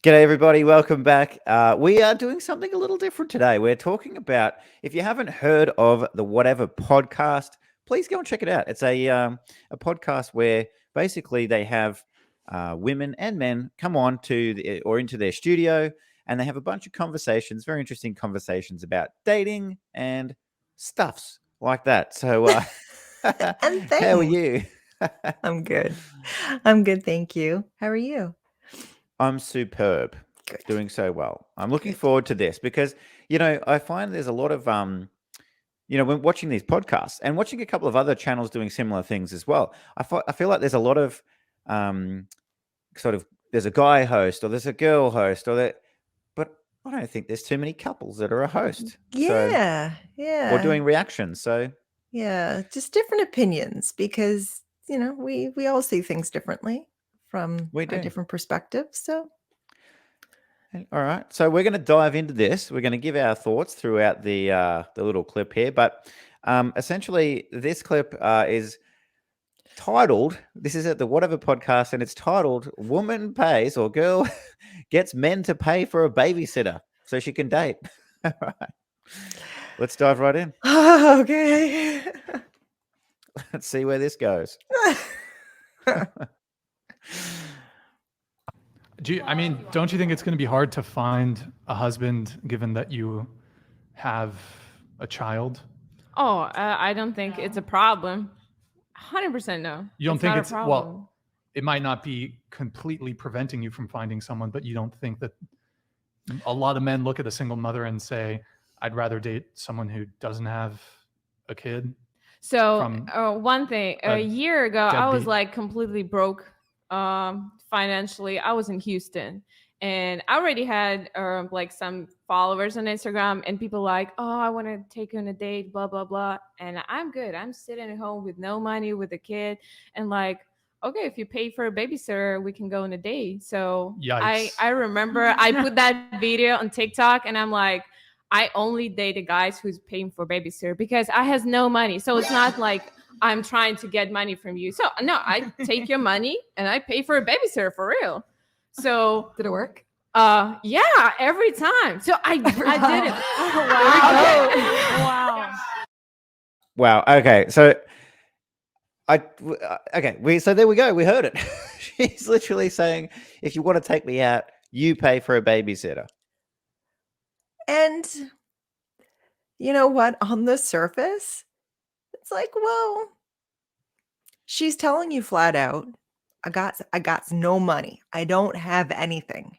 G'day, everybody. Welcome back. We are doing something a little different today. We're talking about, if you haven't heard of the Whatever podcast, please go and check it out. It's a podcast where basically they have women and men come on or into their studio, and they have a bunch of conversations, very interesting conversations about dating and stuffs like that. So, And how are things. you? I'm good. I'm good, thank you. How are you? I'm superb. Good. Doing so well. I'm looking Good. forward to this because, I find there's a lot of, when watching these podcasts and watching a couple of other channels doing similar things as well, I feel like there's a lot of sort of, there's a guy host or there's a girl host but I don't think there's too many couples that are a host. So, Yeah, or yeah, doing reactions. So, yeah. Just different opinions because, we all see things differently from we our do. different perspectives. So, All right. So we're going to dive into this. We're going to give our thoughts throughout the little clip here. But essentially, this clip is titled, this is at the Whatever podcast, and it's titled Woman Pays or Girl Gets Men to Pay for a Babysitter So She Can Date. All right. Let's dive right in. okay. Let's see where this goes. Don't you think it's going to be hard to find a husband given that you have a child? Oh, I don't think it's a problem. 100% no. You don't It's think not a it's, problem. well, it might not be completely preventing you from finding someone, but you don't think that a lot of men look at a single mother and say, I'd rather date someone who doesn't have a kid? So from one thing, a year ago, I was deadbeat. like completely broke financially. I was in Houston, and I already had like some followers on Instagram, and people like, oh, I want to take you on a date, blah blah blah. And I'm good. I'm sitting at home with no money, with a kid, and like, okay, if you pay for a babysitter, we can go on a date. So Yikes. I remember I put that video on TikTok, and I'm like, I only dated guys who's paying for babysitter because I has no money. So it's not like I'm trying to get money from you. So no, I take your money and I pay for a babysitter for real. So Did it work? yeah, every time. So I did it. Oh, Wow. Wow. Okay. So, so there we go. We heard it. She's literally saying, if you want to take me out, you pay for a babysitter. And you know what? On the surface, it's like, well, she's telling you flat out, I got no money. I don't have anything.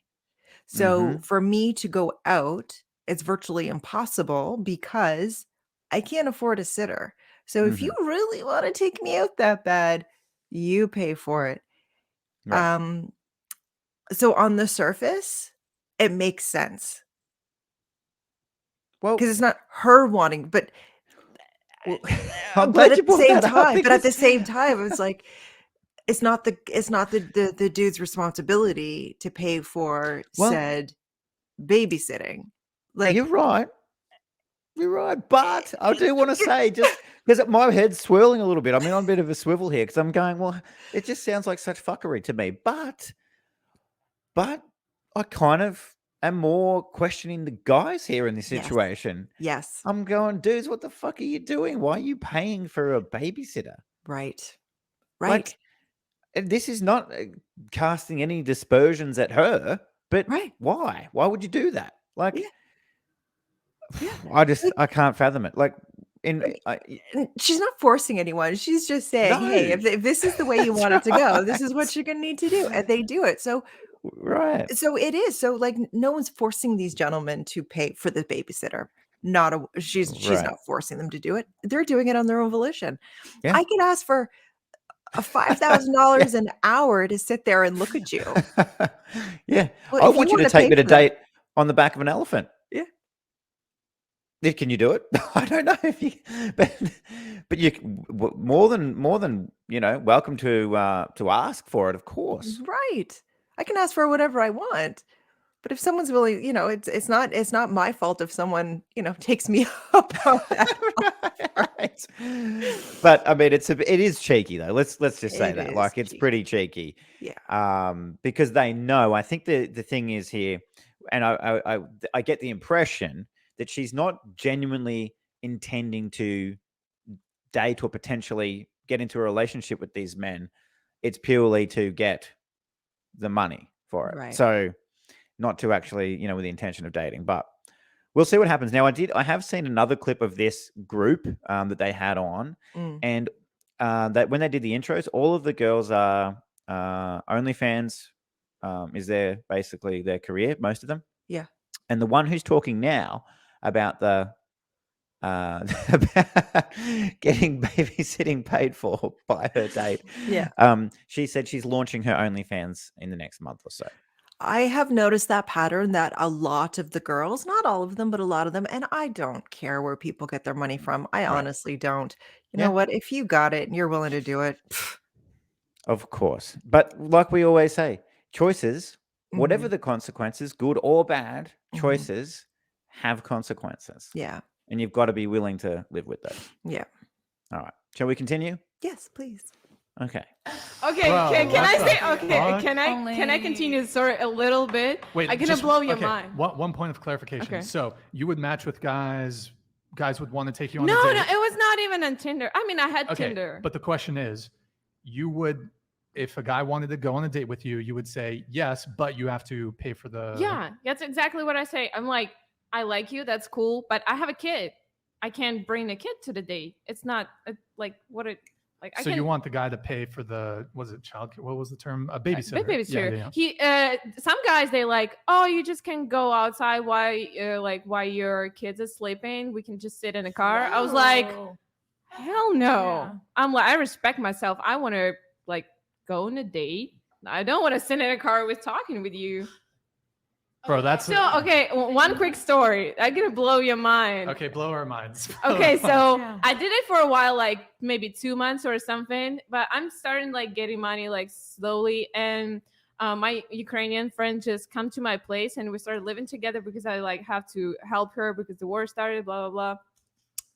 So for me to go out, it's virtually impossible because I can't afford a sitter. So if you really want to take me out that bad, you pay for it. Right. So on the surface, it makes sense Well, because it's not her wanting, but I'm but glad at you the brought same that up time, but at the because same time, it's like it's not the dude's responsibility to pay for Well- said babysitting. Like you're right. You're right. But I do want to say, just because my head's swirling a little bit, I'm on a bit of a swivel here because I'm going, well, it just sounds like such fuckery to me. But I kind of am more questioning the guys here in this Yes. situation. yes, I'm going, dudes, what the fuck are you doing? Why are you paying for a babysitter? right. Like, and this is not casting any dispersions at her, but Right. why? Why would you do that? Like, Yeah. I can't fathom it. Like, And she's not forcing anyone. She's just saying, hey, No. if this is the way you That's want it to go, this is right. what you're going to need to do. And they do it. So right. it is. So like no one's forcing these gentlemen to pay for the babysitter. She's Right. not forcing them to do it. They're doing it on their own volition. Yeah. I could ask for a $5,000 an hour to sit there and look at you. Yeah. Well, I if you want you to wanna take pay me to for that- date on the back of an elephant. Yeah. Can you do it? I don't know if you, but you more than welcome to ask for it, of course. Right. I can ask for whatever I want. But if someone's willing, it's not my fault if someone, takes me up on that. Right. But I mean, it is cheeky though. Let's just say It that, is like, it's cheeky. pretty cheeky. Yeah. Because they know. I think the thing is here, and I get the impression that she's not genuinely intending to date or potentially get into a relationship with these men. It's purely to get the money for it. Right. So not to actually, with the intention of dating, but we'll see what happens. Now, I have seen another clip of this group that they had on, Mm. and that when they did the intros, all of the girls are OnlyFans is basically their career, most of them. Yeah. And the one who's talking now about about getting babysitting paid for by her date. Yeah. She said she's launching her OnlyFans in the next month or so. I have noticed that pattern that a lot of the girls, not all of them, but a lot of them, and I don't care where people get their money from. I Right. honestly don't. You Yeah. know what? If you got it and you're willing to do it, Of course. But like we always say, choices, whatever mhm, the consequences, good or bad, mhm. choices have consequences. Yeah. And you've got to be willing to live with those. Yeah. All right. Shall we continue? Yes, please. Okay. Okay, Bro, can what I the say okay? fuck? Can I continue the story a little bit? Wait, I'm gonna blow your mind. One point of clarification. Okay. So you would match with guys would want to take you on No, a no, date. it was not even on Tinder. I mean, I had Okay, Tinder. but the question is, you would, if a guy wanted to go on a date with you, you would say yes, but you have to pay for the. Yeah, that's exactly what I say. I'm like, I like you, that's cool, but I have a kid. I can't bring a kid to the date. It's not like what it like. So you want the guy to pay for the, was it child? What was the term? A babysitter. Babysitter. Yeah. Some guys they like, oh, you just can go outside while your kids are sleeping. We can just sit in a car. I was like, hell no. Yeah. I'm like, I respect myself. I want to like go on a date. I don't want to sit in a car with talking with you. Bro, that's So okay, one quick story. I'm gonna blow your mind. okay. Blow our minds. Okay, so Yeah. I did it for a while, like maybe 2 months or something, but I'm starting like getting money like slowly. And my Ukrainian friend just come to my place and we started living together because I like have to help her because the war started, blah, blah, blah.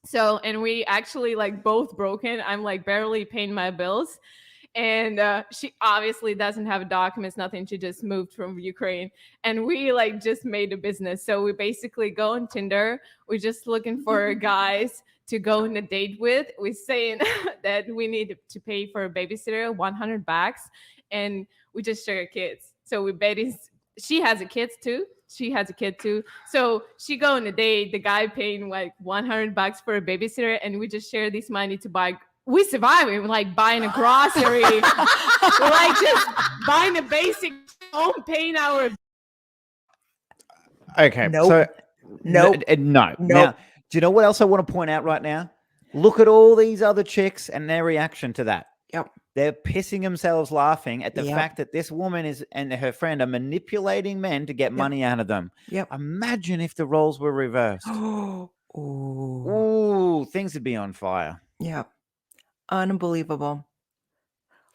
So, and we actually like both broken. I'm like barely paying my bills. And she obviously doesn't have documents, nothing. She just moved from Ukraine, and we like just made a business. So we basically go on Tinder. We're just looking for guys to go on a date with. We're saying that we need to pay for a babysitter $100, and we just share kids. So we she has a kid too. So she go on a date. The guy paying like $100 for a babysitter, and we just share this money to buy. We surviving, like buying a grocery, like just buying a basic home, paying our. Okay. Nope. So Nope. no. Nope. Now, do you know what else I want to point out right now? Look at all these other chicks and their reaction to that. Yep. They're pissing themselves laughing at the Yep. fact that this woman and her friend are manipulating men to get money out of them. Yep. Imagine if the roles were reversed. Ooh. Ooh, things would be on fire. Yeah. Unbelievable.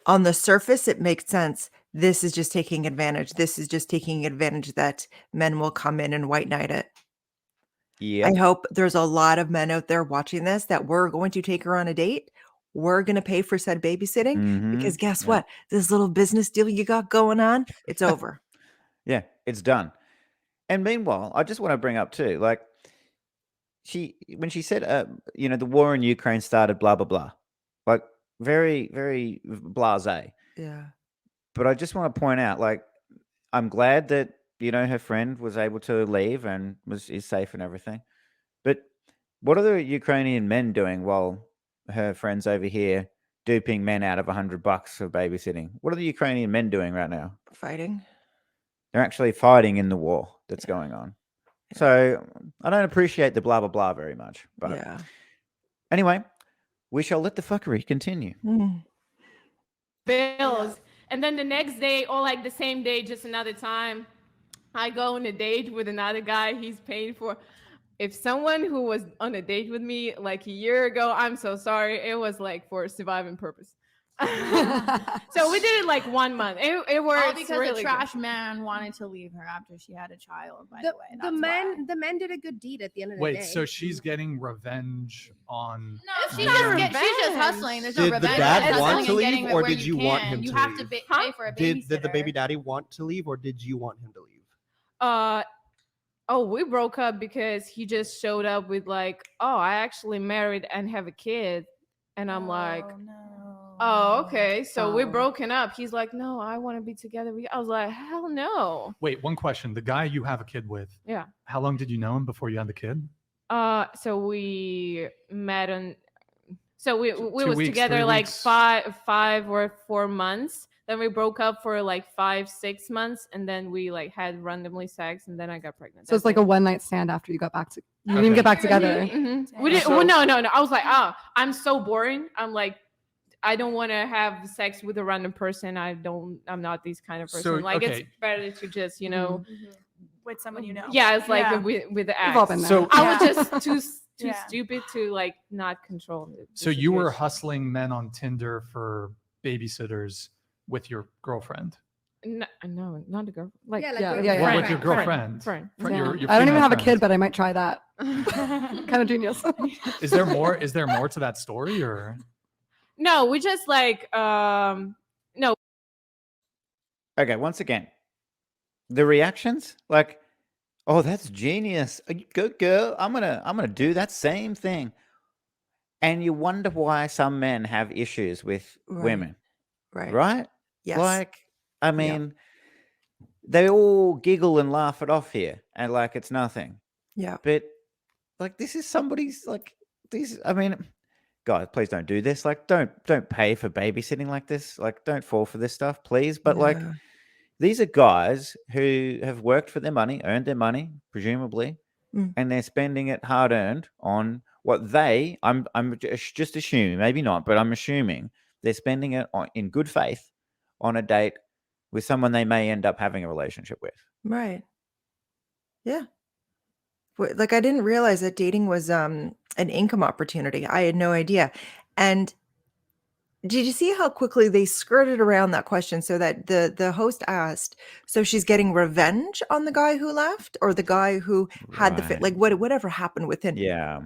On the surface, it makes sense. This is just taking advantage. This is just taking advantage that men will come in and white knight it. Yeah. I hope there's a lot of men out there watching this that we're going to take her on a date. We're going to pay for said babysitting because guess Yeah. what? This little business deal you got going on, it's over. Yeah, it's done. And meanwhile, I just want to bring up too, like when she said, the war in Ukraine started, blah blah blah, like very very blasé. Yeah. But I just want to point out, like, I'm glad that her friend was able to leave and is safe and everything. But what are the Ukrainian men doing while her friend's over here duping men out of $100 for babysitting? What are the Ukrainian men doing right now? Fighting. They're actually fighting in the war that's going on. Yeah. So I don't appreciate the blah blah blah very much. But Yeah. anyway, we shall let the fuckery continue. Mm. Bills. And then the next day, or like the same day, just another time, I go on a date with another guy he's paying for. If someone who was on a date with me like a year ago, I'm so sorry. It was like for surviving purpose. So we did it like 1 month. It worked All because really the trash good. man wanted to leave her after she had a child. By The, the way, the that's men why. the men did a good deed at the end of the day. Wait, so she's getting revenge on? No, It's she's not just she's just revenge. hustling. There's no Did the revenge. dad It's want hustling to and leave, getting it or where did you want can. him You to have to leave? pay for a babysitter. Did the baby daddy want to leave, or did you want him to leave? We broke up because he just showed up with like, oh, I actually married and have a kid. And I'm like, oh, okay. So we're broken up. He's like, no, I want to be together. I was like, hell no. Wait, one question. The guy you have a kid with. Yeah. How long did you know him before you had the kid? So we met on. So we 2 was weeks, together 3 like weeks? 5 or 4 months. Then we broke up for like 5-6 months, and then we like had randomly sex, and then I got pregnant. So it's like a one night stand after you got back to. You didn't even Okay. get back together. We didn't. So- Well, no. I was like, oh, I'm so boring. I'm like, I don't want to have sex with a random person. I'm not this kind of person. So, like, okay. it's better to just, With someone you know. Yeah, it's like Yeah. with the We've all ex. been there. So- I was just too Yeah. stupid to like not control it. So you were hustling men on Tinder for babysitters with your girlfriend? No, not a girl. Like, Yeah, like Yeah, your yeah, yeah. Or friend. with your girlfriend? Friend. Friend, Yeah. your I don't even female have a friend. kid, but I might try that. Kind of genius. Is there more? Is there more to that story, or? No, we just like no. Okay, once again, the reactions, like, oh, that's genius. Good girl. I'm gonna do that same thing. And you wonder why some men have issues with Right. women, Right. right? Yes. Like, I mean, they all giggle and laugh it off here, and like it's nothing. Yeah. But like, this is somebody's like these. I mean, guys, please don't do this. Like, don't pay for babysitting like this. Like, don't fall for this stuff, please. But like, Yeah. these are guys who have worked for their money, earned their money, presumably, Mm. and they're spending it hard earned on what they. I'm just assuming, maybe not, but I'm assuming they're spending it in good faith on a date with someone they may end up having a relationship with. Right. Yeah. Like I didn't realize that dating was an income opportunity. I had no idea. And did you see how quickly they skirted around that question so that the host asked, so she's getting revenge on the guy who left or the guy who had the fit, Right. like whatever happened with him? Yeah.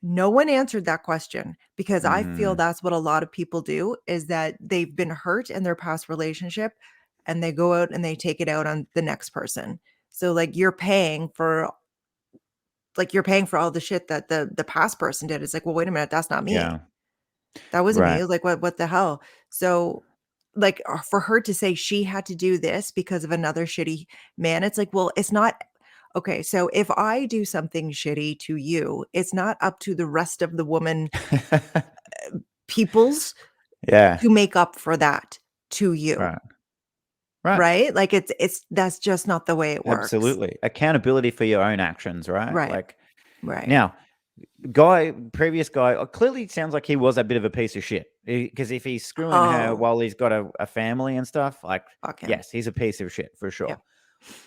No one answered that question because I feel Mhm. that's what a lot of people do is that they've been hurt in their past relationship and they go out and they take it out on the next person. So like you're paying for all the shit that the past person did. It's like, well, wait a minute, that's not me. Yeah. That wasn't Right. me. Like what the hell? So like for her to say she had to do this because of another shitty man, it's like, well, it's not okay. So if I do something shitty to you, it's not up to the rest of the woman peoples Yeah. to make up for that to you. Right. Right. Right? Like it's that's just not the way it works. Absolutely. Accountability for your own actions, right? Right. Like Right. now, previous guy, clearly sounds like he was a bit of a piece of shit. Because if he's screwing her Oh. while he's got a family and stuff, like, Fuck him. yes, he's a piece of shit for sure. Yeah.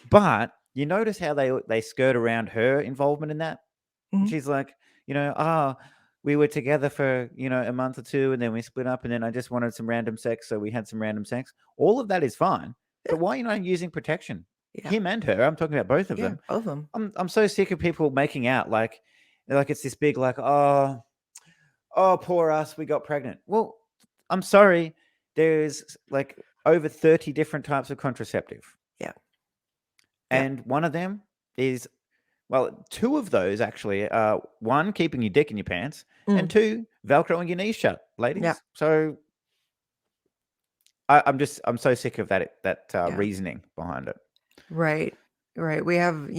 But you notice how they skirt around her involvement in that? Mhm. She's like, we were together for, a month or two and then we split up and then I just wanted some random sex. So we had some random sex. All of that is fine. But why are you not using protection? Yeah. Him and her. I'm talking about both of Yeah, them. both of them. I'm so sick of people making out like it's this big like oh poor us, we got pregnant. Well, I'm sorry, there's like over 30 different types of contraceptive. Yeah. And one of them is two of those actually one, keeping your dick in your pants, and two, velcroing your knees shut, ladies. Yeah. So I'm so sick of that reasoning behind it. Right. We have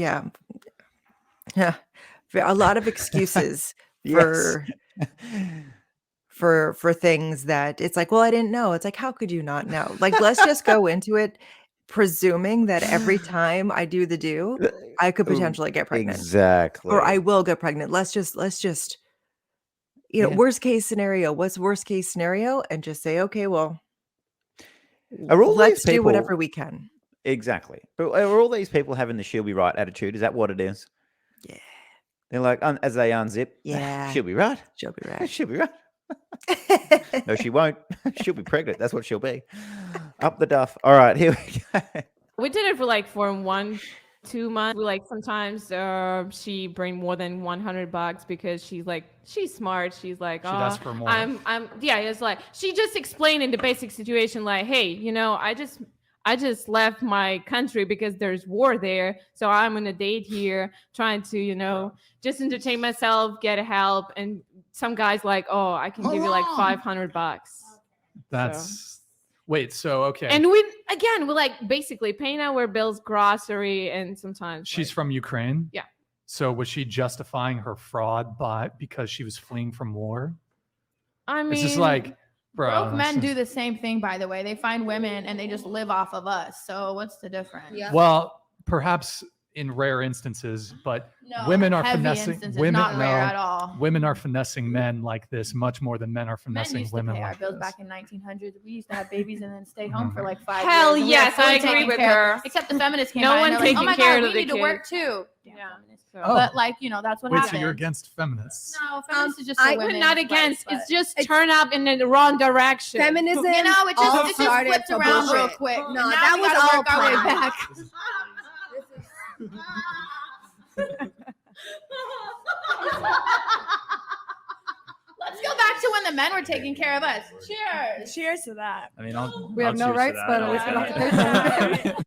a lot of excuses Yes. for things that it's like, well, I didn't know. It's like, how could you not know? Like, let's just go into it presuming that every time I do the do, I could potentially get pregnant. Exactly. Or I will get pregnant. Let's just Yeah. worst case scenario. What's worst case scenario? And just say, okay, well, Are all let's these do whatever people- we can. Exactly. But are all these people having the she'll be right attitude? Is that what it is? Yeah. They're like, as they unzip, Yeah. she'll be right. She'll be right. She'll be right. No, she won't. She'll be pregnant. That's what she'll be. Up the duff. All right, here we go. We did it for 1-2 months. We sometimes she bring more than $100 because she's smart. She's like, She'd ask for more. It's like she just explained in the basic situation, like, hey, I just left my country because there's war there, so I'm on a date here, trying to just entertain myself, get help, and some guys like, oh, I can give you $500. That's wait. So okay. And we basically paying our bills, grocery, and sometimes She's from Ukraine. Yeah. So was she justifying her fraud because she was fleeing from war? I mean, It's just like, bro. Broke men do the same thing, by the way. They find women and they just live off of us. So what's the difference? Yeah. Well, perhaps in rare instances, but No, women are heavy finessing instances, women. not rare No, at all. women are finessing men like this much more than men are Men finessing used to women pay our like bills this. back in 1900s. We used to have babies and then stay home for 5 Hell years. and we yes, were I fully agree taken with care of. her. Except the feminists came No by one and they're like, oh taking my care God, of we the need to work kids. too. Yeah. So, Oh. but that's what Wait, happens. so you're against feminists? No, feminists is just for I- we're women. not against. It's just It's- turn up in the wrong direction. Feminism. You know, it all just started flipped for around real bullshit. quick. No, And now that we was gotta all work our way planned. back. Let's go back to when the men were taking care of us. Cheers. Cheers to that. I mean, We have no cheers to rights, that. but at least we don't have to pay for it.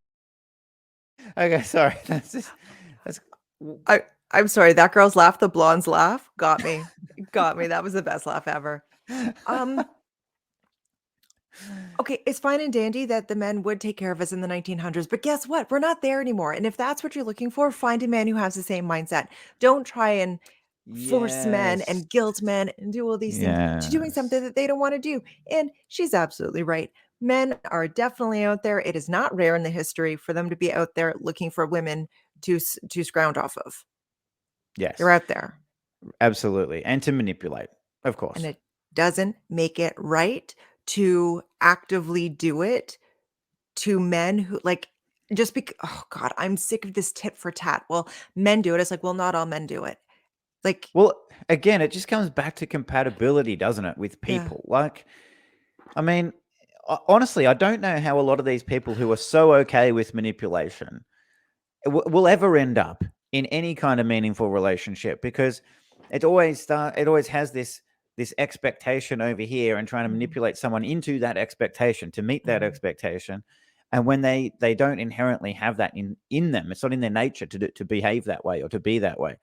Okay, sorry. That's I'm sorry. That girl's laugh, the blonde's laugh, got me. Got me. That was the best laugh ever. Okay, it's fine and dandy that the men would take care of us in the 1900s, but guess what? We're not there anymore. And if that's what you're looking for, find a man who has the same mindset. Don't try and force men and guilt men and do all these things to doing something that they don't want to do. And she's absolutely right. Men are definitely out there. It is not rare in the history for them to be out there looking for women to scrounge off of. Yes, They're out there. absolutely, and to manipulate, of course. And it doesn't make it right to actively do it to men who just because, oh God, I'm sick of this tit for tat. Well, men do it. It's like, well, not all men do it. Well, again, it just comes back to compatibility, doesn't it, with Yeah. people? I mean, honestly, I don't know how a lot of these people who are so okay with manipulation will ever end up in any kind of meaningful relationship, because it always has this expectation over here and trying to manipulate someone into that expectation to meet that expectation. And when they don't inherently have that in them, it's not in their nature to behave that way or to be that way.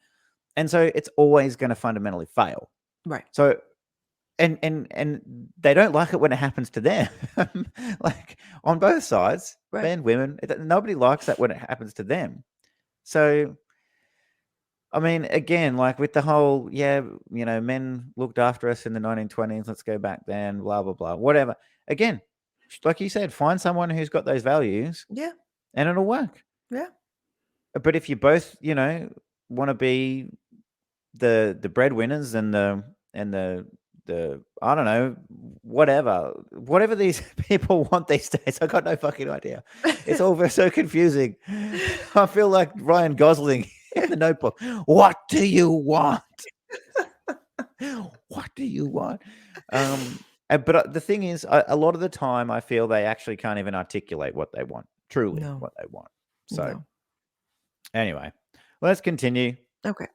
And so it's always going to fundamentally fail. Right. So, and they don't like it when it happens to them, on both sides, Right. men, women. Nobody likes that when it happens to them. So, I mean, again, with the whole, men looked after us in the 1920s. Let's go back then, blah, blah, blah, whatever. Again, like you said, find someone who's got those values. Yeah. And it'll work. Yeah. But if you both, want to be the breadwinners and the I don't know, whatever these people want these days, I got no fucking idea. It's all so confusing. I feel like Ryan Gosling in The Notebook. What do you want? What do you want? But the thing is, a lot of the time, I feel they actually can't even articulate what they want, truly No. what they want. So No. anyway, let's continue. Okay.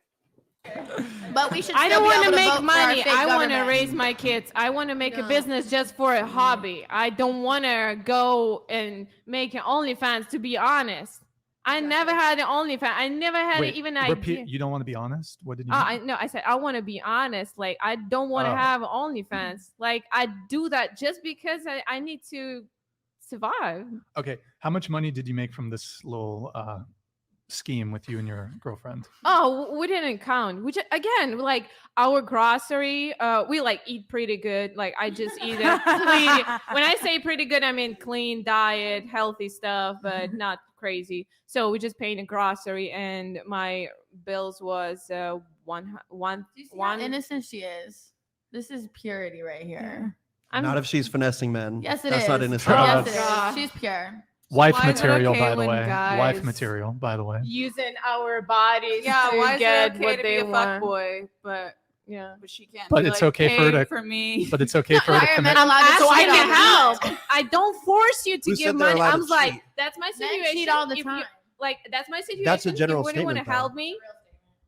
But we should. I don't want to make money. I want to raise my kids. I want to make a No. business just for a hobby. I don't want to go and make an OnlyFans, to be honest. I never had an OnlyFans. I never had even an repeat. idea. You don't want to be honest? What did you? I said I want to be honest. I don't want to have OnlyFans. I do that just because I need to survive. Okay. How much money did you make from this little scheme with you and your girlfriend? Oh, we didn't count. Which again, our grocery, we eat pretty good. I just eat it clean. When I say pretty good, I mean clean diet, healthy stuff, but not crazy. So we just paying a grocery, and my bills was one. How innocent she is. This is purity right here. Not if she's finessing men. Yes, it That's is. not innocent. Yes, it God. is. She's pure. Wife Why is it material, okay by the when way. guys- Wife material, by the way. using our bodies Yeah, to why is get it okay what to they be a want. fuckboy, but Yeah. But she can't. But be it's like, okay for her "Hey, to- for me. But it's okay for her to commit. Environmental allowed to So I cheat can on the help. men. I don't force you to Who give said they're money. allowed I'm to like, cheat? that's my Men situation. cheat all the If you- time. like that's my situation. That's a general If you really want to statement, though. help me,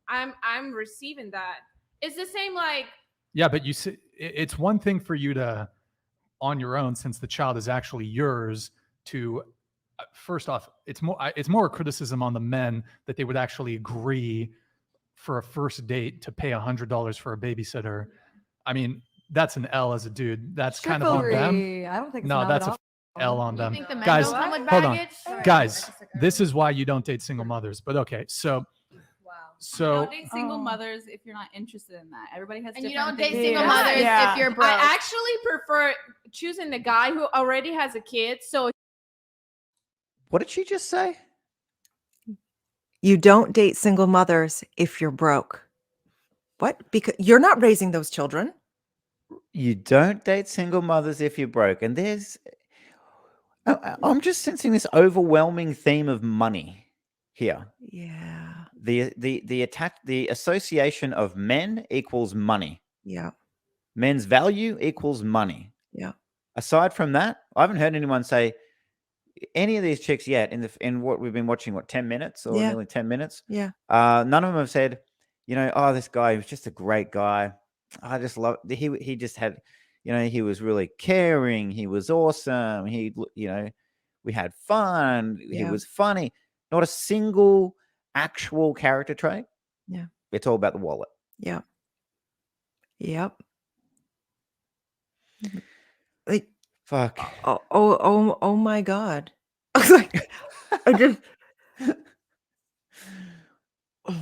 I'm receiving that. It's the same like Yeah, but you see, it's one thing for you to, on your own, since the child is actually yours, to first off, it's more a criticism on the men that they would actually agree for a first date to pay $100 for a babysitter. I mean, that's an L as a dude. That's kind of on them. Chivalry. I don't think it's No, an that's L a L on You them. think the men Guys, don't come with hold on. baggage? Guys, this is why you don't date single mothers. But okay, so You don't date single mothers if you're not interested in that. Everybody has And you different don't date things. single Yeah. mothers Yeah. if you're broke. I actually prefer choosing the guy who already has a kid. So What did she just say? You don't date single mothers if you're broke. What? Because you're not raising those children. You don't date single mothers if you're broke. And I'm just sensing this overwhelming theme of money here. Yeah. The association of men equals money. Yeah. Men's value equals money. Yeah. Aside from that, I haven't heard anyone say any of these chicks yet in what we've been watching, 10 minutes or Yeah. nearly 10 minutes. Yeah. None of them have said, this guy was just a great guy. I just love he just had, he was really caring. He was awesome. We had fun. He Yeah. was funny. Not a single actual character trait. Yeah. It's all about the wallet. Yeah. Yep. Like, Fuck. oh my God. I was like, I just. So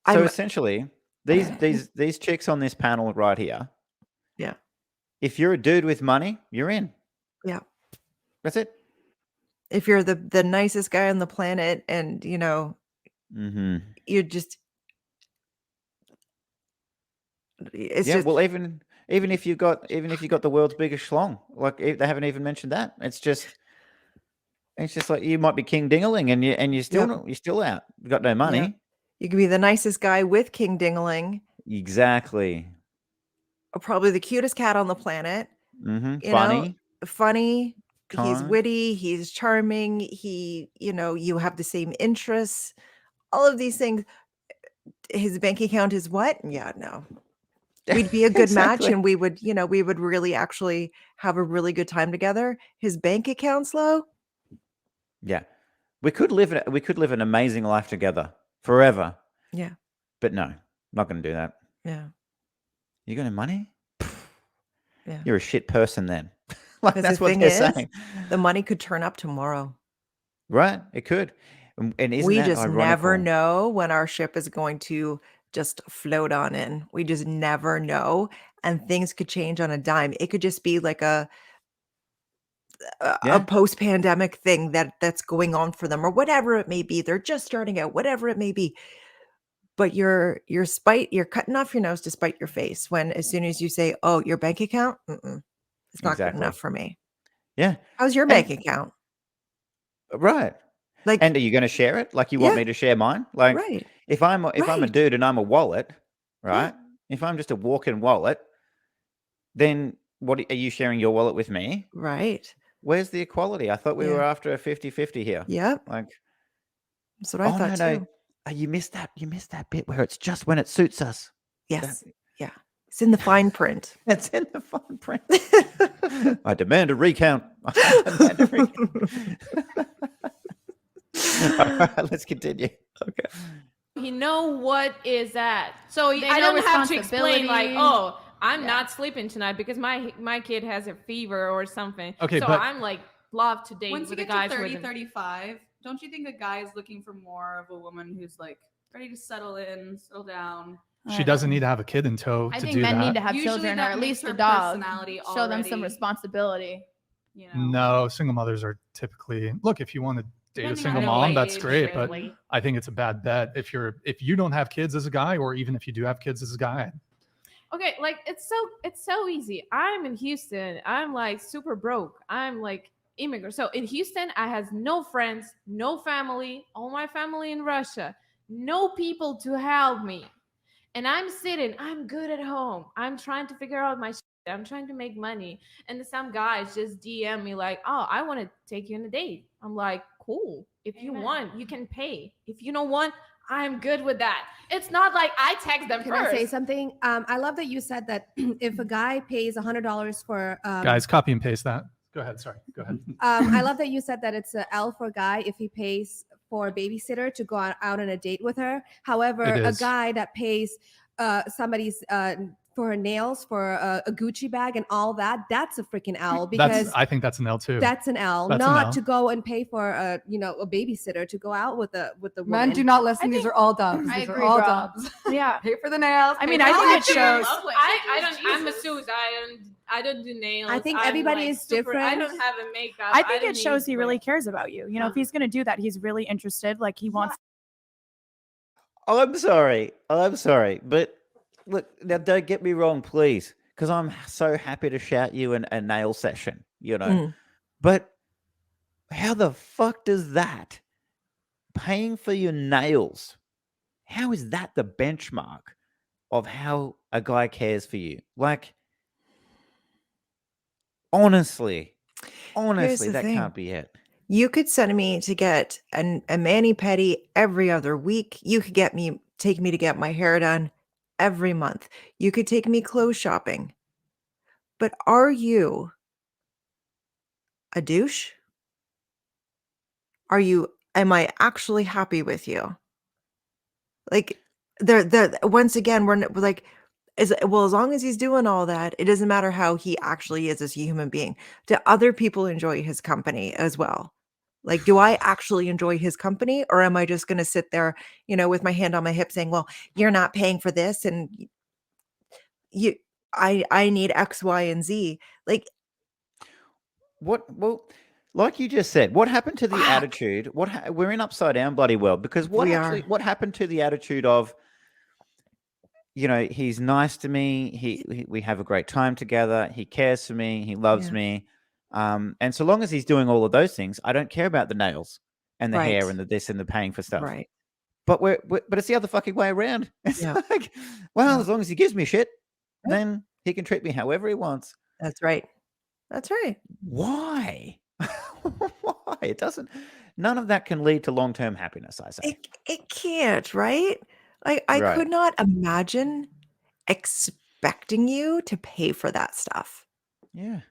I'm- essentially, these chicks on this panel right here. Yeah. If you're a dude with money, you're in. Yeah. That's it. If you're the nicest guy on the planet, and Mm-hmm. you're just. It's Yeah. just. Well, even if you got the world's biggest schlong, like they haven't even mentioned that. It's just like you might be King Dingaling, and you're still Yep. you're still out. You got no money. Yeah. You could be the nicest guy with King Dingaling, Exactly. or probably the cutest cat on the planet. Mm-hmm. You know, Funny. funny. He's Kind. witty. He's charming. You have the same interests. All of these things. His bank account is what? Yeah, no. We'd be a good match, Exactly. and we would really actually have a really good time together. His bank account's low. Yeah. We could live an amazing life together forever. Yeah. But no, not going to do that. Yeah. You got no money? Yeah. You're a shit person then. Like 'Cause that's the what thing they're is, saying. the money could turn up tomorrow. Right? It could. And isn't We that just never ironical? know when our ship is going to just float on in. We just never know. And things could change on a dime. It could just be like a Yeah. post-pandemic thing that's going on for them, or whatever it may be. They're just starting out, whatever it may be. But you're cutting off your nose to spite your face when, as soon as you say, "Oh, your bank account," it's not good Exactly. enough for me. Yeah. How's your And- bank account? Right. Like, And are you going to share it? Like you want Yeah. me to share mine? Like right, if I'm a Right. dude and I'm a wallet, right? If I'm just a walk-in wallet, then what are you sharing your wallet with me? right. Where's the equality? I thought we were Yeah. after a 50-50 here. Yep, Like, that's what I thought no. too. You missed that bit where it's just when it suits us. Yes, yeah. It's in the fine print. It's in the fine print. I demand a recount. I demand a recount. All right, let's continue. Okay. you know what is that. So They I know don't have to explain like, responsibility. oh, I'm Yeah. not sleeping tonight because my kid has a fever or something. Okay, so but- I'm like love to date Once you with the get guys to with 30, him. 35, don't you think a guy is looking for more of a woman who's like ready to settle in, settle down? She doesn't need to have a kid in tow I to think do men that. need to have Usually children, or that at makes least her a dog. personality Show them some already- responsibility. You know? No, single mothers are typically, look, if you want to date a Depending single on mom, their that's age, great. But really. I think it's a bad bet if you don't have kids as a guy, or even if you do have kids as a guy. Okay, like it's so easy. I'm in Houston. I'm like super broke. I'm like immigrant. So in Houston, I has no friends, no family, all my family in Russia, no people to help me. And I'm sitting, I'm good at home. I'm trying to figure out my shit. I'm trying to make money. And then some guys just DM me like, oh, I want to take you on a date. I'm like, cool. If you want, you can pay. If you don't want, I'm good with that. It's not like I text them Can first. I say something? I love that you said that if a guy pays $100 for Guys, copy and paste that. Go ahead. Sorry. Go ahead. I love that you said that it's a L for a guy if he pays for a babysitter to go out on a date with her. However, It a is. guy that pays somebody's for her nails, for a Gucci bag and all that, that's a freaking L, because I think that's an L too. that's an L. That's an Not L. to go and pay for a babysitter to go out with the woman. Men do not listen. These are all dubs. I These are agree, all bro. dubs. Yeah. Pay for the nails. I mean, pay I for think the it shows. I'm a Suze. I don't do nails. I think I'm everybody like is super, I different. don't have a makeup. I think don't it shows need, he really like- cares about you. You know, if he's going to do that, he's really interested. Like he wants. I'm sorry. But look, now don't get me wrong, please, because I'm so happy to shout you a nail session, But how the fuck does that, paying for your nails, how is that the benchmark of how a guy cares for you? Like, honestly, the that thing. can't be it. You could send me to get a mani-pedi every other week. You could take me to get my hair done every month. You could take me clothes shopping. But are you a douche? Am I actually happy with you? Like, once again, we're like, as long as he's doing all that, it doesn't matter how he actually is as a human being. Do other people enjoy his company as well? Like, do I actually enjoy his company, or am I just going to sit there, with my hand on my hip saying, well, you're not paying for this, and I need X, Y, and Z. Like, Well, like you just said, what happened to the Fuck. attitude? We're in upside down bloody world, because what happened to the attitude of, he's nice to me, we have a great time together, he cares for me, he loves Yeah. me, and so long as he's doing all of those things, I don't care about the nails and the hair Right. and the this and the paying for stuff. right. But but it's the other fucking way around. It's Yeah. like, well, Yeah. as long as he gives me shit, Yeah. then he can treat me however he wants. That's right. That's right. Why? Why? It doesn't. None of that can lead to long-term happiness, I say. It can't, right? I Right. could not imagine expecting you to pay for that stuff. Yeah.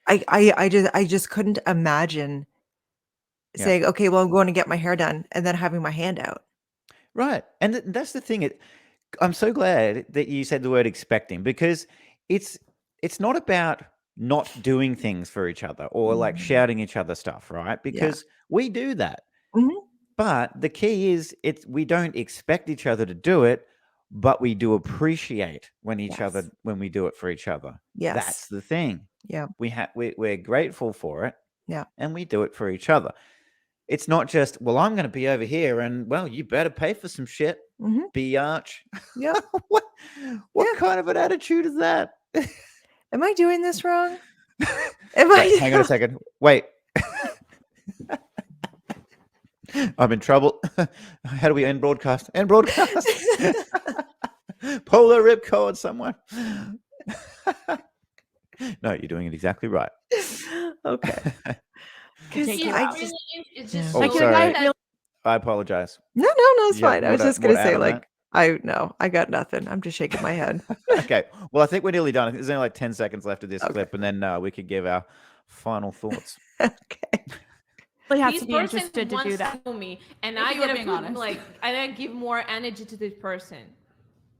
I just couldn't imagine Yeah. saying, okay, well, I'm going to get my hair done, and then having my hand out. Right. And that's the thing. I'm so glad that you said the word expecting, because it's not about not doing things for each other or like Mhm. shouting each other stuff, right? Because we do that. Mhm. But the key is we don't expect each other to do it, but we do appreciate when we do it for each other. Yes. That's the thing. Yeah. We're grateful for it. Yeah. And we do it for each other. It's not just, well, I'm going to be over here and, well, you better pay for some shit, Mhm. biatch. Yeah. What Yeah. kind of an attitude is that? Am I doing this wrong? Am I? Hang on a second. Wait. I'm in trouble. How do we end broadcast? End broadcast. Pull the ripcord, someone. No, you're doing it exactly right. Okay. Because Take you I out. just It's just Oh, Like, so the guy sorry. really- I apologize. no, it's Yeah, fine. I was more just gonna to add say, on like, that? I got nothing. I'm just shaking my head. Okay. Well, I think we're nearly done. There's only like 10 seconds left of this Okay. clip, and then we could give our final thoughts. Okay. really have This to be person interested to wants do that. to me, and If I you were gotta being put honest. like I gotta give more energy to this person.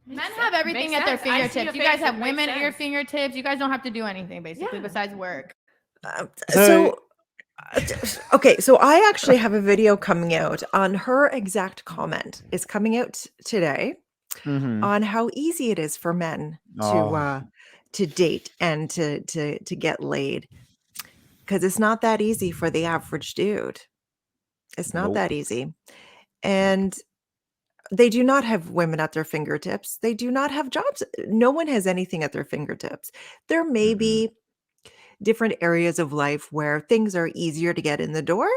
Men have everything Makes at their sense. I see fingertips. your You guys face. have It makes women at your sense. fingertips. You guys don't have to do anything basically Yeah. besides work. So, okay, so I actually have a video coming out on her exact comment. It's coming out today Mhm. on how easy it is for men Oh. to date and to get laid, because it's not that easy for the average dude. It's not Nope. that easy, and they do not have women at their fingertips. They do not have jobs. No one has anything at their fingertips. There may Mhm. be different areas of life where things are easier to get in the door,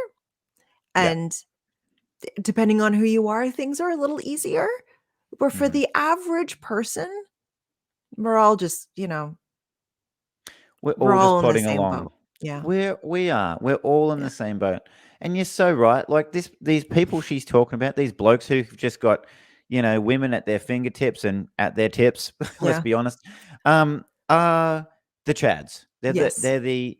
Yeah. and depending on who you are, things are a little easier. But for Mhm. the average person, we're all just, you know, We're we're all just all in the plodding same along. boat. Yeah. We are. We're all in Yeah. the same boat. And you're so right. Like these people she's talking about, these blokes who've just got, women at their fingertips and at their tips, let's Yeah. be honest, are the chads. Yes. They're the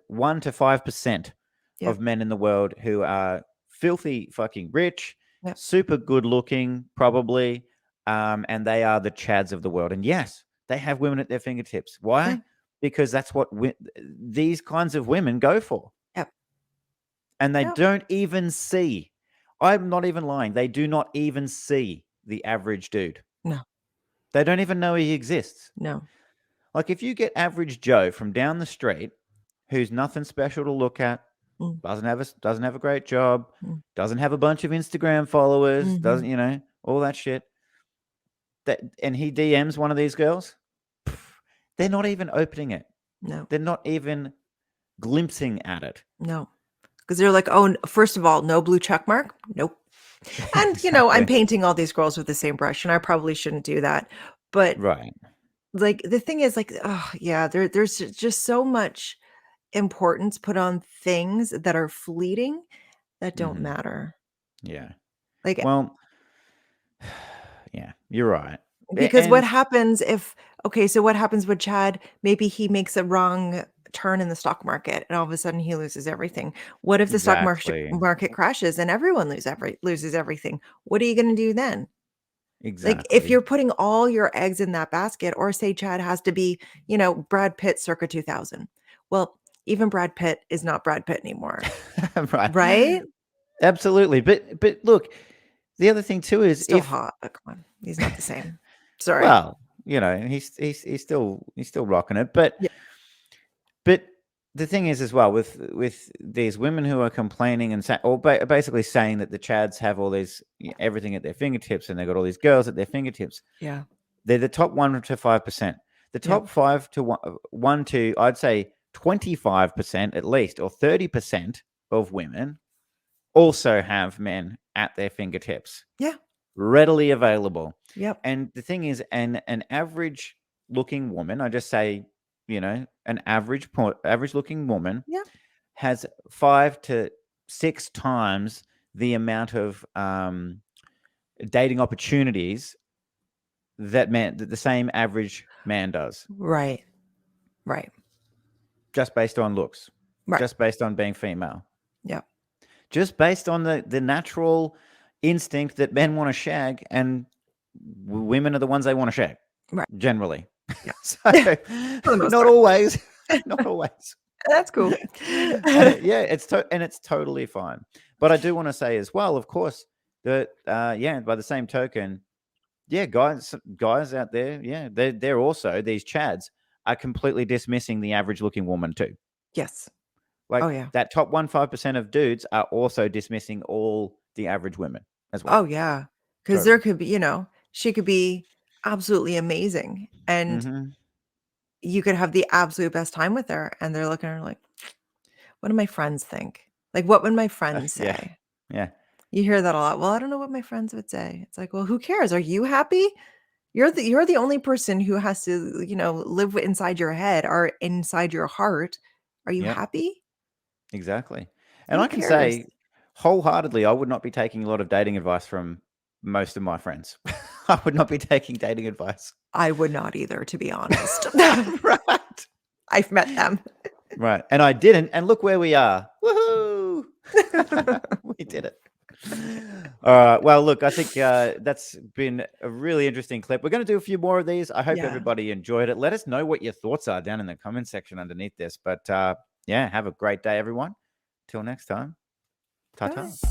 1 to 5% Yep. of men in the world who are filthy fucking rich, Yep. super good looking, probably, and they are the chads of the world. And yes, they have women at their fingertips. Why? Yeah. Because that's what these kinds of women go for. Yep. And they Yep. don't even see. I'm not even lying. They do not even see the average dude. No. They don't even know he exists. No. Like if you get average Joe from down the street, who's nothing special to look at, Mm. doesn't have a great job, Mm. doesn't have a bunch of Instagram followers, Mhm. doesn't all that shit. And he DMs one of these girls, they're not even opening it. No. They're not even glimpsing at it. No. Because they're like, oh, first of all, no blue check mark. Nope. And I'm Exactly. painting all these girls with the same brush, and I probably shouldn't do that. But Right. like the thing is, like, oh yeah, there's just so much importance put on things that are fleeting that don't Mhm. matter. Yeah. Like, Well, yeah, you're right. because what And happens so what happens with Chad? Maybe he makes a wrong turn in the stock market and all of a sudden he loses everything. What if the stock exactly. market crashes and everyone loses everything? What are you going to do then? Like if Exactly. you're putting all your eggs in that basket, or say Chad has to be, Brad Pitt circa 2000. Well, even Brad Pitt is not Brad Pitt anymore, Right. right? Absolutely. But look, the other thing too is Still if hot, but come on, he's not the same. Sorry. well, he's still rocking it, but Yeah. But the thing is, as well, with these women who are complaining and basically saying that the Chads have all these everything at their fingertips, and they've got all these girls at their fingertips. Yeah. They're the top 1 to 5%. The top 5 to 1 to, I'd say, 25% at least, or 30% of women also have men at their fingertips. Yeah. Readily available. Yep. And the thing is, an average looking woman, I just say, an average looking woman Yeah. has 5 to 6 times the amount of dating opportunities that the same average man does. Right. Right. Just based on looks. Right. Just based on being female. Yep. Just based on the natural instinct that men want to shag, and women are the ones they want to shag. Right. Generally. Yeah. So, For the most not part. always. Not always. That's cool. Yeah, it's totally fine. But I do want to say as well, of course, that by the same token, guys out there, they're also, these Chads are completely dismissing the average looking woman too. Yes. Like Oh yeah. that top 5% of dudes are also dismissing all the average women as well. Oh yeah. Because there could be, she could be absolutely amazing, and Mhm. you could have the absolute best time with her, and they're looking at her like, what do my friends think? Like, what would my friends say? Yeah. You hear that a lot. Well, I don't know what my friends would say. It's like, well, who cares? Are you happy? You're the only person who has to, live inside your head or inside your heart. Are you Yep. happy? Exactly. And Who I can cares? say wholeheartedly, I would not be taking a lot of dating advice from most of my friends. I would not be taking dating advice. I would not either, to be honest. Right. I've met them. Right. And I didn't. And look where we are. Woohoo! We did it. All right. Well, look, I think that's been a really interesting clip. We're going to do a few more of these. I hope Yeah. everybody enjoyed it. Let us know what your thoughts are down in the comment section underneath this. But have a great day, everyone. Till next time. Ta-ta. Bye.